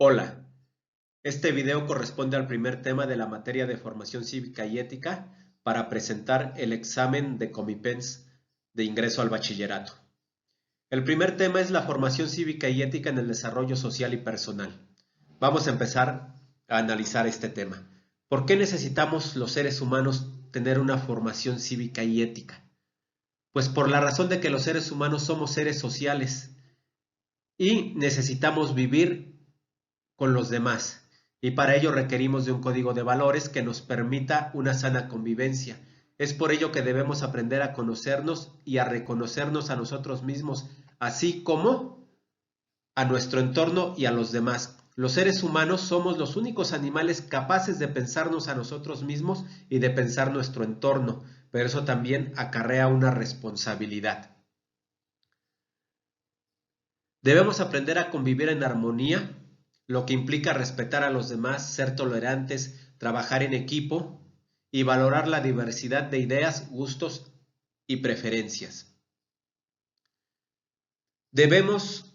Hola, este video corresponde al primer tema de la materia de formación cívica y ética para presentar el examen de Comipens de ingreso al bachillerato. El primer tema es la formación cívica y ética en el desarrollo social y personal. Vamos a empezar a analizar este tema. ¿Por qué necesitamos los seres humanos tener una formación cívica y ética? Pues por la razón de que los seres humanos somos seres sociales y necesitamos vivir con los demás, y para ello requerimos de un código de valores que nos permita una sana convivencia. Es por ello que debemos aprender a conocernos y a reconocernos a nosotros mismos, así como a nuestro entorno y a los demás. Los seres humanos somos los únicos animales capaces de pensarnos a nosotros mismos y de pensar nuestro entorno, pero eso también acarrea una responsabilidad. Debemos aprender a convivir en armonía, lo que implica respetar a los demás, ser tolerantes, trabajar en equipo y valorar la diversidad de ideas, gustos y preferencias. Debemos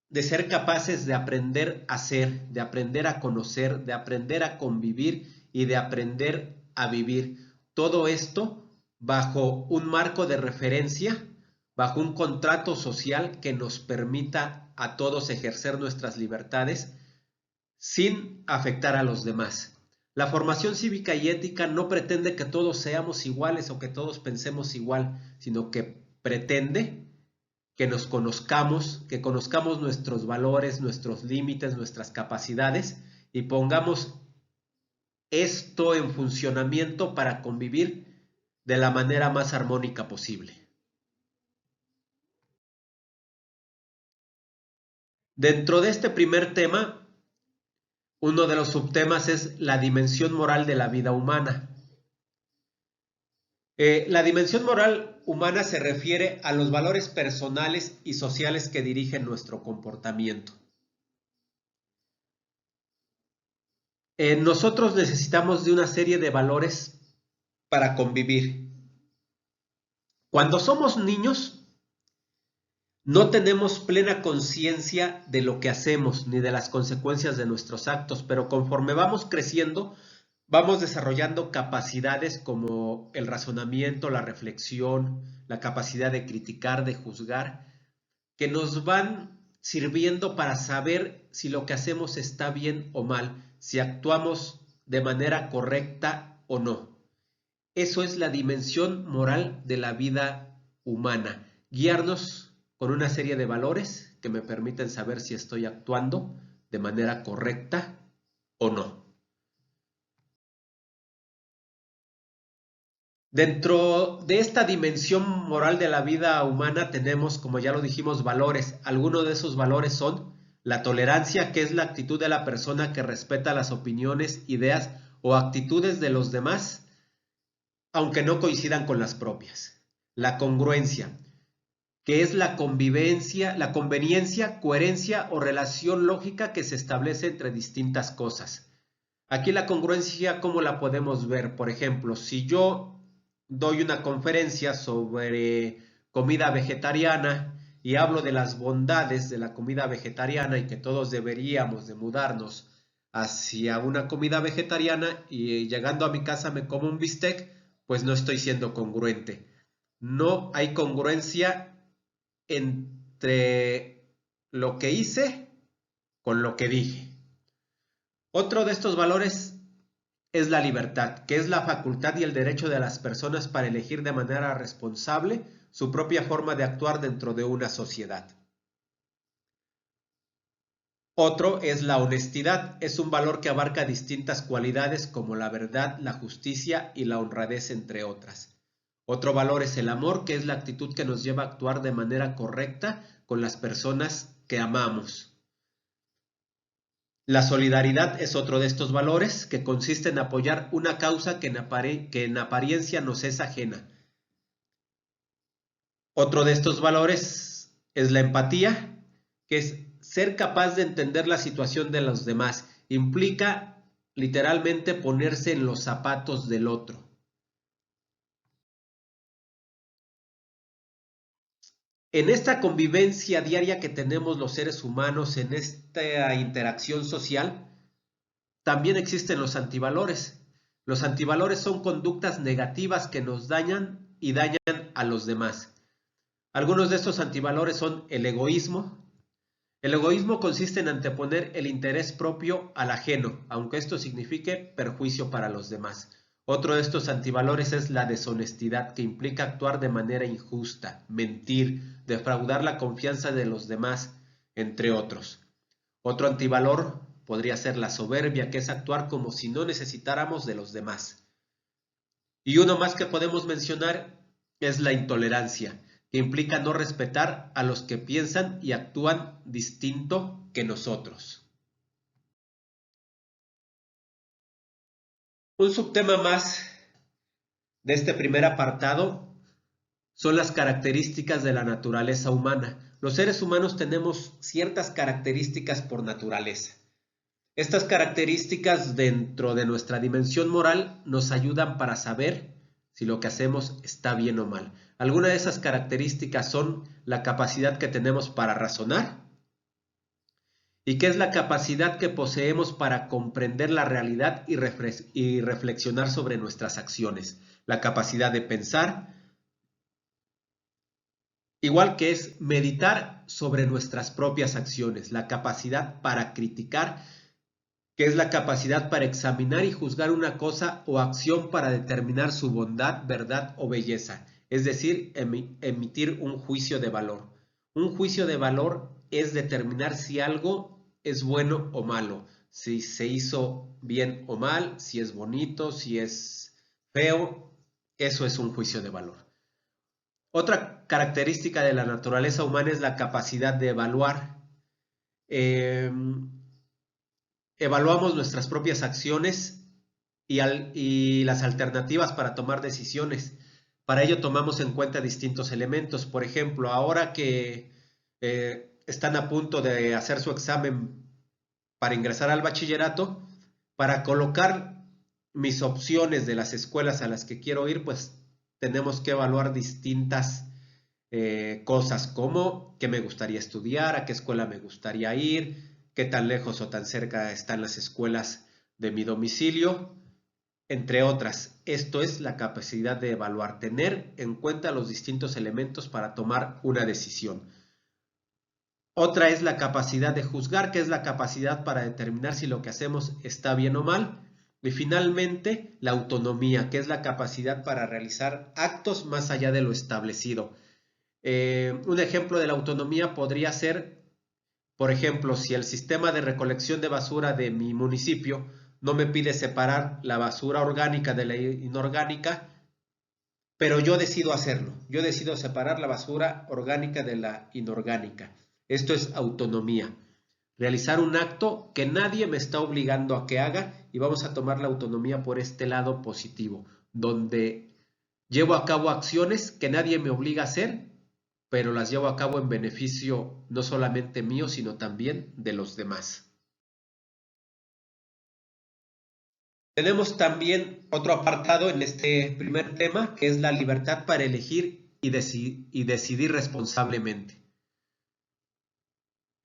de ser capaces de aprender a ser, de aprender a conocer, de aprender a convivir y de aprender a vivir. Todo esto bajo un marco de referencia, bajo un contrato social que nos permita a todos ejercer nuestras libertades sin afectar a los demás. La formación cívica y ética no pretende que todos seamos iguales o que todos pensemos igual, sino que pretende que nos conozcamos, que conozcamos nuestros valores, nuestros límites, nuestras capacidades y pongamos esto en funcionamiento para convivir de la manera más armónica posible. Dentro de este primer tema, uno de los subtemas es la dimensión moral de la vida humana. La dimensión moral humana se refiere a los valores personales y sociales que dirigen nuestro comportamiento. Nosotros necesitamos de una serie de valores para convivir. Cuando somos niños, no tenemos plena conciencia de lo que hacemos ni de las consecuencias de nuestros actos, pero conforme vamos creciendo, vamos desarrollando capacidades como el razonamiento, la reflexión, la capacidad de criticar, de juzgar, que nos van sirviendo para saber si lo que hacemos está bien o mal, si actuamos de manera correcta o no. Eso es la dimensión moral de la vida humana, guiarnos con una serie de valores que me permiten saber si estoy actuando de manera correcta o no. Dentro de esta dimensión moral de la vida humana tenemos, como ya lo dijimos, valores. Algunos de esos valores son la tolerancia, que es la actitud de la persona que respeta las opiniones, ideas o actitudes de los demás, aunque no coincidan con las propias. La congruencia, que es la convivencia, la conveniencia, coherencia o relación lógica que se establece entre distintas cosas. Aquí la congruencia, ¿cómo la podemos ver? Por ejemplo, si yo doy una conferencia sobre comida vegetariana y hablo de las bondades de la comida vegetariana y que todos deberíamos de mudarnos hacia una comida vegetariana y llegando a mi casa me como un bistec, pues no estoy siendo congruente. No hay congruencia entre lo que hice con lo que dije. Otro de estos valores es la libertad, que es la facultad y el derecho de las personas para elegir de manera responsable su propia forma de actuar dentro de una sociedad. Otro es la honestidad, es un valor que abarca distintas cualidades como la verdad, la justicia y la honradez, entre otras. Otro valor es el amor, que es la actitud que nos lleva a actuar de manera correcta con las personas que amamos. La solidaridad es otro de estos valores que consiste en apoyar una causa que en apariencia nos es ajena. Otro de estos valores es la empatía, que es ser capaz de entender la situación de los demás. Implica literalmente ponerse en los zapatos del otro. En esta convivencia diaria que tenemos los seres humanos, en esta interacción social, también existen los antivalores. Los antivalores son conductas negativas que nos dañan y dañan a los demás. Algunos de estos antivalores son el egoísmo. El egoísmo consiste en anteponer el interés propio al ajeno, aunque esto signifique perjuicio para los demás. Otro de estos antivalores es la deshonestidad, que implica actuar de manera injusta, mentir, defraudar la confianza de los demás, entre otros. Otro antivalor podría ser la soberbia, que es actuar como si no necesitáramos de los demás. Y uno más que podemos mencionar es la intolerancia, que implica no respetar a los que piensan y actúan distinto que nosotros. Un subtema más de este primer apartado son las características de la naturaleza humana. Los seres humanos tenemos ciertas características por naturaleza. Estas características dentro de nuestra dimensión moral nos ayudan para saber si lo que hacemos está bien o mal. Algunas de esas características son la capacidad que tenemos para razonar y que es la capacidad que poseemos para comprender la realidad y reflexionar sobre nuestras acciones. La capacidad de pensar, igual que es meditar sobre nuestras propias acciones. La capacidad para criticar, que es la capacidad para examinar y juzgar una cosa o acción para determinar su bondad, verdad o belleza, es decir, emitir un juicio de valor. Un juicio de valor es determinar si algo es bueno o malo, si se hizo bien o mal, si es bonito, si es feo. Eso es un juicio de valor. Otra característica de la naturaleza humana es la capacidad de evaluar. Evaluamos nuestras propias acciones y las alternativas para tomar decisiones. Para ello tomamos en cuenta distintos elementos. Por ejemplo, ahora que están a punto de hacer su examen para ingresar al bachillerato, para colocar mis opciones de las escuelas a las que quiero ir, pues tenemos que evaluar distintas cosas como qué me gustaría estudiar, a qué escuela me gustaría ir, qué tan lejos o tan cerca están las escuelas de mi domicilio, entre otras. Esto es la capacidad de evaluar, tener en cuenta los distintos elementos para tomar una decisión. Otra es la capacidad de juzgar, que es la capacidad para determinar si lo que hacemos está bien o mal. Y finalmente, la autonomía, que es la capacidad para realizar actos más allá de lo establecido. Un ejemplo de la autonomía podría ser, por ejemplo, si el sistema de recolección de basura de mi municipio no me pide separar la basura orgánica de la inorgánica, pero yo decido hacerlo. Yo decido separar la basura orgánica de la inorgánica. Esto es autonomía. Realizar un acto que nadie me está obligando a que haga, y vamos a tomar la autonomía por este lado positivo, donde llevo a cabo acciones que nadie me obliga a hacer, pero las llevo a cabo en beneficio no solamente mío, sino también de los demás. Tenemos también otro apartado en este primer tema, que es la libertad para elegir y decidir responsablemente.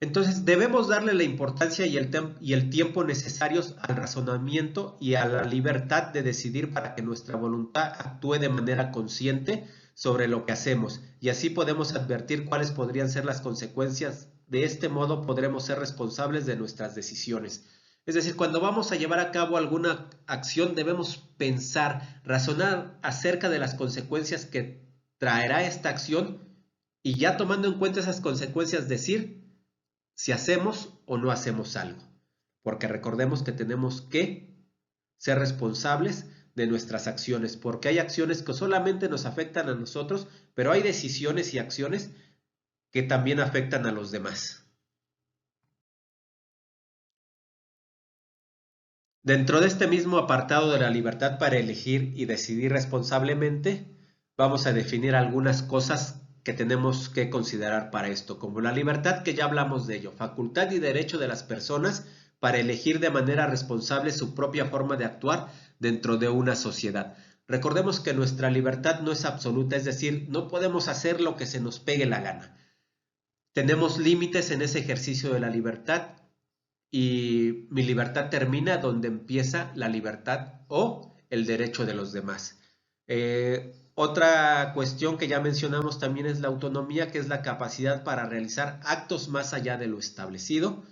Entonces, debemos darle la importancia y el tiempo necesarios al razonamiento y a la libertad de decidir para que nuestra voluntad actúe de manera consciente sobre lo que hacemos, y así podemos advertir cuáles podrían ser las consecuencias. De este modo podremos ser responsables de nuestras decisiones. Es decir, cuando vamos a llevar a cabo alguna acción, debemos pensar, razonar acerca de las consecuencias que traerá esta acción, y ya tomando en cuenta esas consecuencias decir si hacemos o no hacemos algo. Porque recordemos que tenemos que ser responsables de nuestras acciones, porque hay acciones que solamente nos afectan a nosotros, pero hay decisiones y acciones que también afectan a los demás. Dentro de este mismo apartado de la libertad para elegir y decidir responsablemente, vamos a definir algunas cosas que tenemos que considerar para esto, como la libertad, que ya hablamos de ello, facultad y derecho de las personas para elegir de manera responsable su propia forma de actuar dentro de una sociedad. Recordemos que nuestra libertad no es absoluta, es decir, no podemos hacer lo que se nos pegue la gana. Tenemos límites en ese ejercicio de la libertad y mi libertad termina donde empieza la libertad o el derecho de los demás. Otra cuestión que ya mencionamos también es la autonomía, que es la capacidad para realizar actos más allá de lo establecido.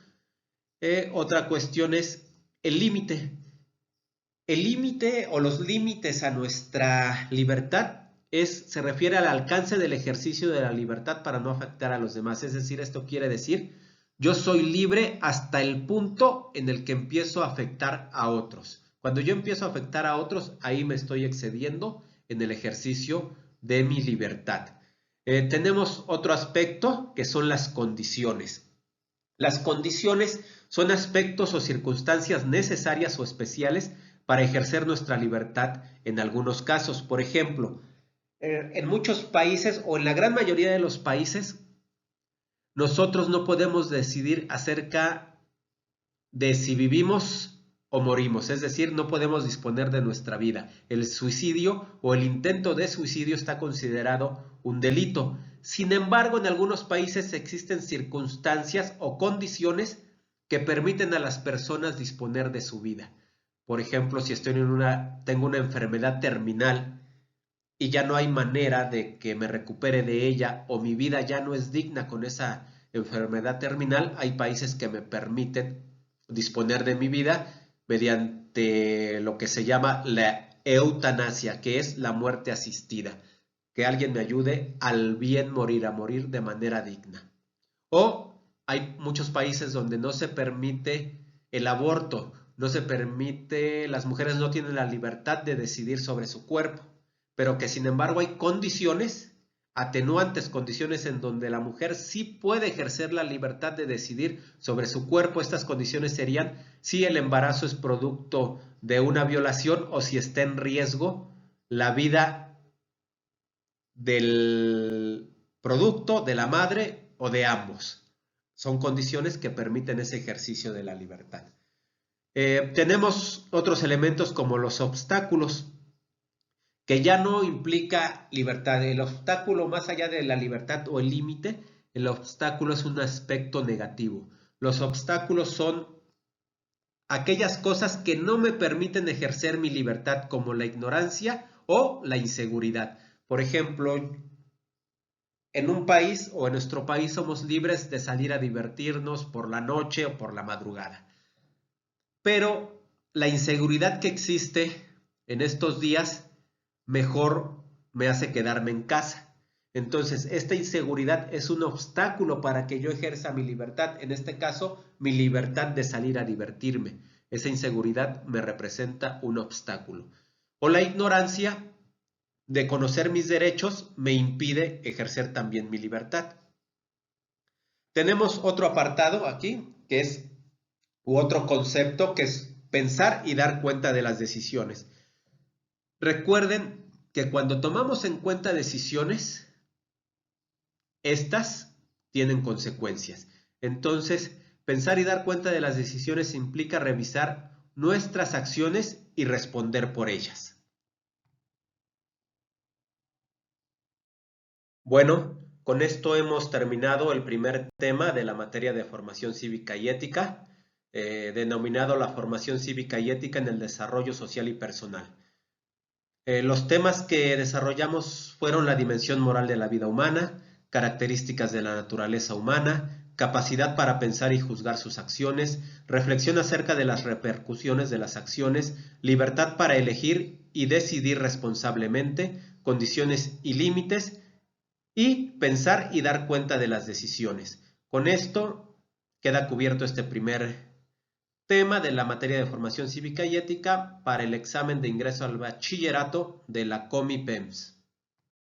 Otra cuestión es el límite. El límite o los límites a nuestra libertad se refiere al alcance del ejercicio de la libertad para no afectar a los demás. Es decir, esto quiere decir, yo soy libre hasta el punto en el que empiezo a afectar a otros. Cuando yo empiezo a afectar a otros, ahí me estoy excediendo en el ejercicio de mi libertad. Tenemos otro aspecto que son las condiciones. Las condiciones son aspectos o circunstancias necesarias o especiales para ejercer nuestra libertad en algunos casos. Por ejemplo, en muchos países o en la gran mayoría de los países, nosotros no podemos decidir acerca de si vivimos o morimos, es decir, no podemos disponer de nuestra vida. El suicidio o el intento de suicidio está considerado un delito. Sin embargo, en algunos países existen circunstancias o condiciones que permiten a las personas disponer de su vida. Por ejemplo, si tengo una enfermedad terminal y ya no hay manera de que me recupere de ella o mi vida ya no es digna con esa enfermedad terminal, hay países que me permiten disponer de mi vida mediante lo que se llama la eutanasia, que es la muerte asistida, que alguien me ayude al bien morir, a morir de manera digna. O hay muchos países donde no se permite el aborto, no se permite, las mujeres no tienen la libertad de decidir sobre su cuerpo, pero que sin embargo hay condiciones, atenuantes, condiciones en donde la mujer sí puede ejercer la libertad de decidir sobre su cuerpo. Estas condiciones serían si el embarazo es producto de una violación o si está en riesgo la vida del producto, de la madre o de ambos. Son condiciones que permiten ese ejercicio de la libertad. Tenemos otros elementos como los obstáculos, que ya no implica libertad. El obstáculo, más allá de la libertad o el límite, el obstáculo es un aspecto negativo. Los obstáculos son aquellas cosas que no me permiten ejercer mi libertad, como la ignorancia o la inseguridad. Por ejemplo, en un país o en nuestro país somos libres de salir a divertirnos por la noche o por la madrugada. Pero la inseguridad que existe en estos días mejor me hace quedarme en casa. Entonces, esta inseguridad es un obstáculo para que yo ejerza mi libertad. En este caso, mi libertad de salir a divertirme. Esa inseguridad me representa un obstáculo. O la ignorancia de conocer mis derechos me impide ejercer también mi libertad. Tenemos otro apartado aquí, que es otro concepto, que es pensar y dar cuenta de las decisiones. Recuerden que cuando tomamos en cuenta decisiones, estas tienen consecuencias. Entonces, pensar y dar cuenta de las decisiones implica revisar nuestras acciones y responder por ellas. Bueno, con esto hemos terminado el primer tema de la materia de formación cívica y ética, denominado la formación cívica y ética en el desarrollo social y personal. Los temas que desarrollamos fueron la dimensión moral de la vida humana, características de la naturaleza humana, capacidad para pensar y juzgar sus acciones, reflexión acerca de las repercusiones de las acciones, libertad para elegir y decidir responsablemente, condiciones y límites, y pensar y dar cuenta de las decisiones. Con esto queda cubierto este primer tema de la materia de formación cívica y ética para el examen de ingreso al bachillerato de la COMIPEMS.